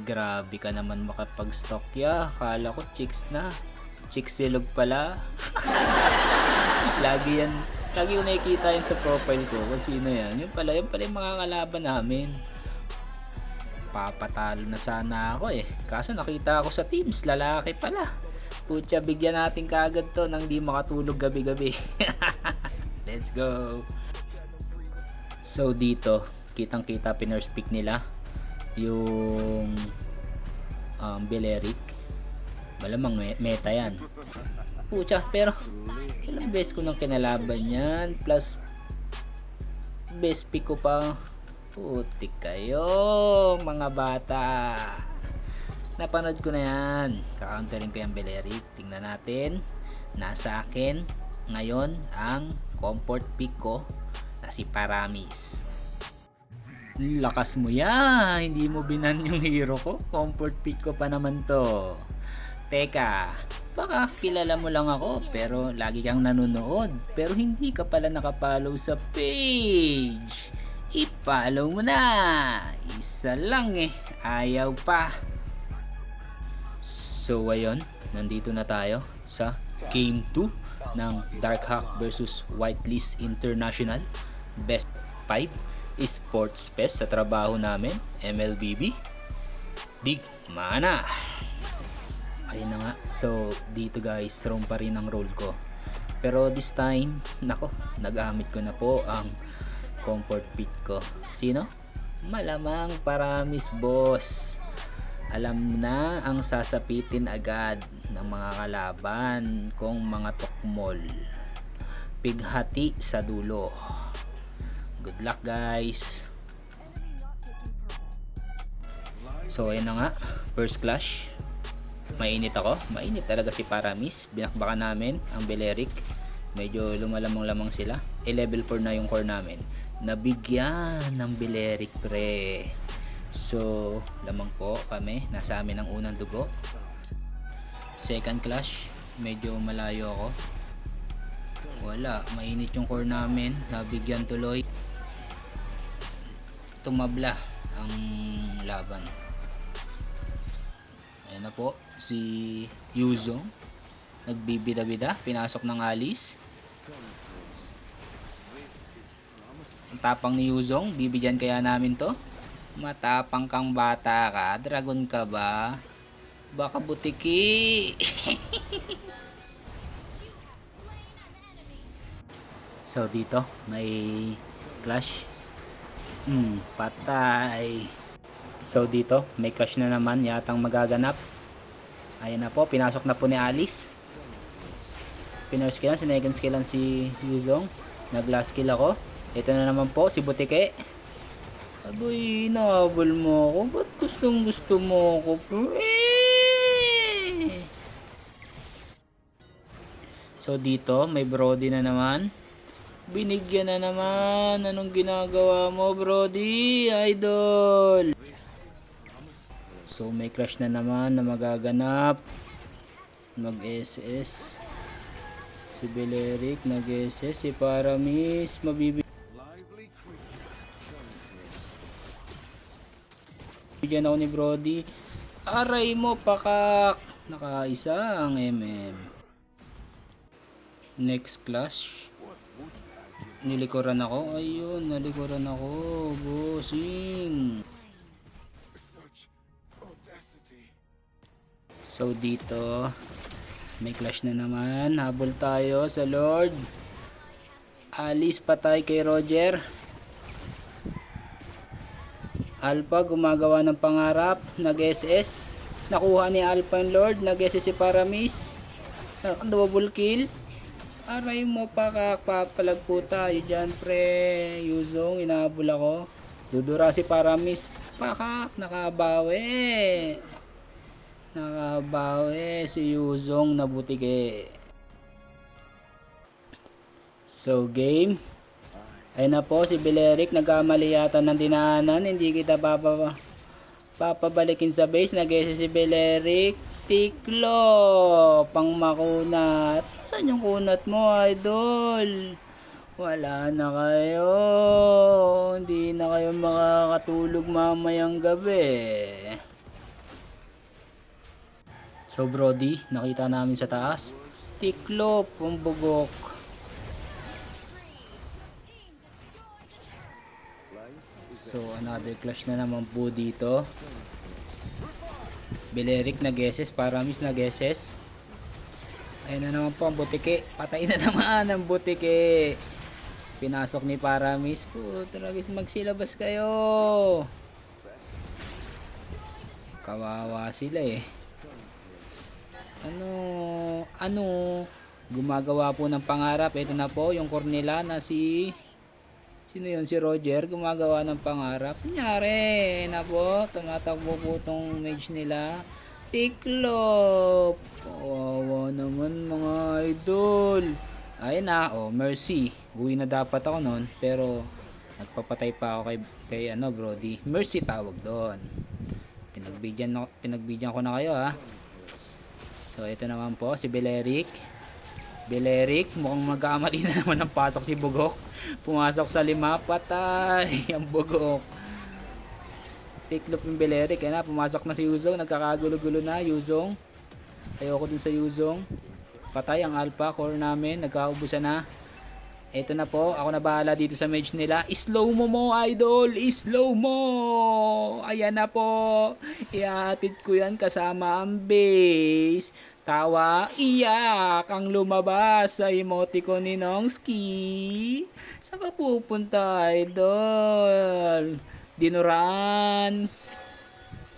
Grabe ka naman makapag-stock Kala ko chicks na. Chicks silog pala. Lagi yan. Lagi ko nakikita yan sa profile ko kung sino yan. Yun pala yung mga kalaban namin. Papatalo na sana ako eh. Kaso nakita ako sa teams, lalaki pala. Putya, bigyan natin kaagad to nang di makatulog gabi-gabi. Let's go. So dito, kitang-kita pinurse pick nila yung Beleric. Malamang meta yan. Pucha, pero ilang beses ko nang kinalaban yan, plus best pick ko pa. Putik kayo mga bata. Napanood ko na yan. Kakountering ko yung Beleric. Tingnan natin. Nasa akin ngayon ang comfort pick ko na si Paramis. Lakas mo yan. Hindi mo binan yung hero ko. Comfort pick ko pa naman to. Teka, baka kilala mo lang ako pero lagi kang nanonood pero hindi ka pala nakapollow sa page. I-follow mo na. Isa lang eh. Ayaw pa. So ayun, nandito na tayo sa Game 2 ng Darkhawk versus Whitelist International Best 5 Esports Fest sa trabaho namin, MLBB. Big mana! Ayun na nga. So dito guys, strong pa rin ang role ko. Pero this time, nako, nagamit ko na po ang comfort pick ko. Sino? Malamang Paramis boss. Alam na ang sasapitin agad ng mga kalaban kong mga tukmol. Pighati sa dulo. Good luck guys. So ayun na nga, first clash. Mainit ako. Mainit talaga si Paramis. Binakbakan namin ang Beleric. Medyo lumalamang-lamang sila. Level 4 na yung core namin. Nabigyan ng Beleric pre. So lamang po kami. Nasa amin ang unang dugo. Second clash, medyo malayo ako. Wala, mainit yung core namin. Nabigyan tuloy. Tumabla ang laban. Ayan na po si Yuzong. Nagbibida-bida. Pinasok ng Alice. Ang tapang ni Yuzong. Bibigyan kaya namin to. Matapang kang bata ka. Dragon ka ba? Baka butiki. So dito may clash. Patay. So dito may clash na naman yatang magaganap. Ayan na po. Pinasok na po ni Alice. Pinurse killan. Sinecond skillan si Yuzong. Nag-last kill ako. Ito na naman po si Butike. Aboy, inahabol mo ako. Ba't gustong gusto mo ako? So dito, may Brody na naman. Binigyan na naman. Anong ginagawa mo, Brody? Idol! So may clash na naman na magaganap. Mag-SS. Si Beleric nag-SS. Si Paramis bigyan ako ni Brody. Aray mo pakak. Nakaisa ang MM. Next clash. Nilikuran ako. Ayun, nalikuran ako. Bossing. So dito may clash na naman. Habol tayo sa Lord. Alice patay kay Roger. Alpha gumagawa ng pangarap. Nag-SS. Nakuha ni Alpha and Lord. Nag-SS si Paramis. Double kill. Aray mo papalag po tayo dyan pre. Yuzong inahabol ako. Dudura si Paramis. Pakak. Nakabawi. Nakabawi si Yuzong na butike. So game. Ayun na po si Beleric. Nagkamali yata ng dinaanan. Hindi kita papabalikin sa base. Nag-SS si Beleric. Tiklo. Pang makunat. Saan yung kunat mo, idol? Wala na kayo. Hindi na kayo makakatulog mamayang gabi. So Brody, nakita namin sa taas. Tiklop, pumbugok. So another clash na naman po dito. Belerik nag-SS, Paramis nag-SS. Ayun na naman po ang butike. Patay na naman ang butike. Pinasok ni Paramis po. Talagang magsilabas kayo. Kawawa sila eh. Ano? Gumagawa po ng pangarap. Ito na po yung Cornela na si... Sino yun? Si Roger. Gumagawa ng pangarap. Kunyari na po. Tumatakbo po tong mage nila. Tiklop. Kawawa naman mga idol. Ayun na. Oh, Mercy. Uwi na dapat ako nun. Pero nagpapatay pa ako kay Brody. Mercy tawag doon. Pinagbigyan ko na kayo ha. So ito naman po si Belerik. Belerik, mukhang magkamali na naman ng pasok si Bugok. Pumasok sa 5, patay ang Bugok. Tiklop yung Belerik, pumasok na si Yuzong, nagkakagulo-gulo na Yuzong. Ayoko dun sa Yuzong. Patay ang Alpha core namin, nagkaubusan na. Ito na po, ako na bahala dito sa mage nila. Slow mo idol, slow mo. Ayan na po. Ihatid ko yan kasama ang base. Tawa, iyak ang lumabas sa emoticon ni Nongski. Saan ka pupunta, idol? Dinuran.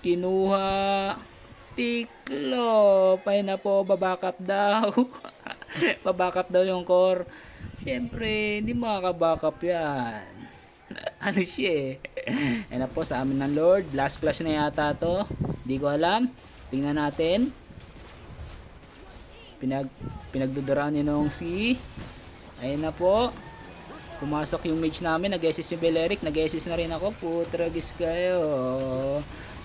Kinuha. Tiklop. Ay na po, babakap daw. Babakap daw yung core. Siyempre, hindi makakabackup yan. Ano siya eh. Ayan na po sa amin ng Lord. Last clash na yata to. Hindi ko alam. Tingnan natin. Pinagduduraan ni Nongsi. Ayan na po. Pumasok yung mage namin. Nag-SS si Belerik. Nag-SS na rin ako. Putragis kayo.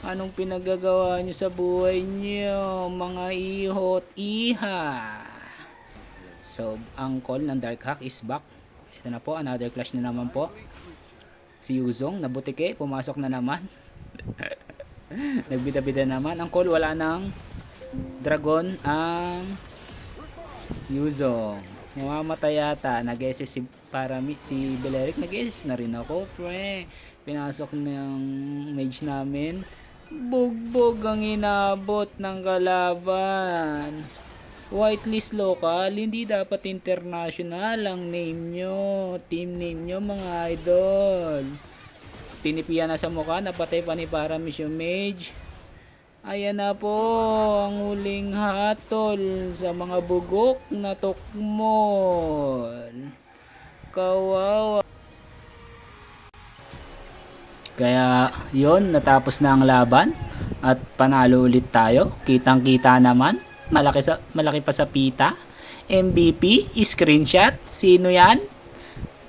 Anong pinagagawa nyo sa buhay nyo? Mga ihot iha. So, ang call ng Dark Hack is back. Ito na po, another clash na naman po. Si Yuzong, nabutike, pumasok na naman. Nagbida-bida naman. Ang call, wala ng dragon ang Yuzong. Mamamatay yata. Nag-SS si Belerik. Nag-SS na rin ako, pre. Pinasok ng mage namin. Bugbog ang inabot ng kalaban. Whitelist local, hindi dapat international ang name nyo, team name nyo mga idol. Tinipian na sa mukha, napatay pa ni Paramis yung mage. Ayan na po ang huling hatol sa mga bugok na tukmol. Kawawa. Kaya yon, natapos na ang laban at panalo ulit tayo. Kitang-kita naman. Malaki pa sa pita. MVP, screenshot. Sino yan?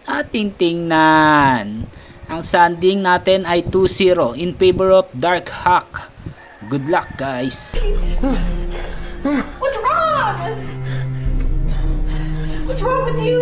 Ating tingnan. Ang standing natin ay 2-0 in favor of Dark Hack. Good luck, guys. What's wrong? What's wrong with you?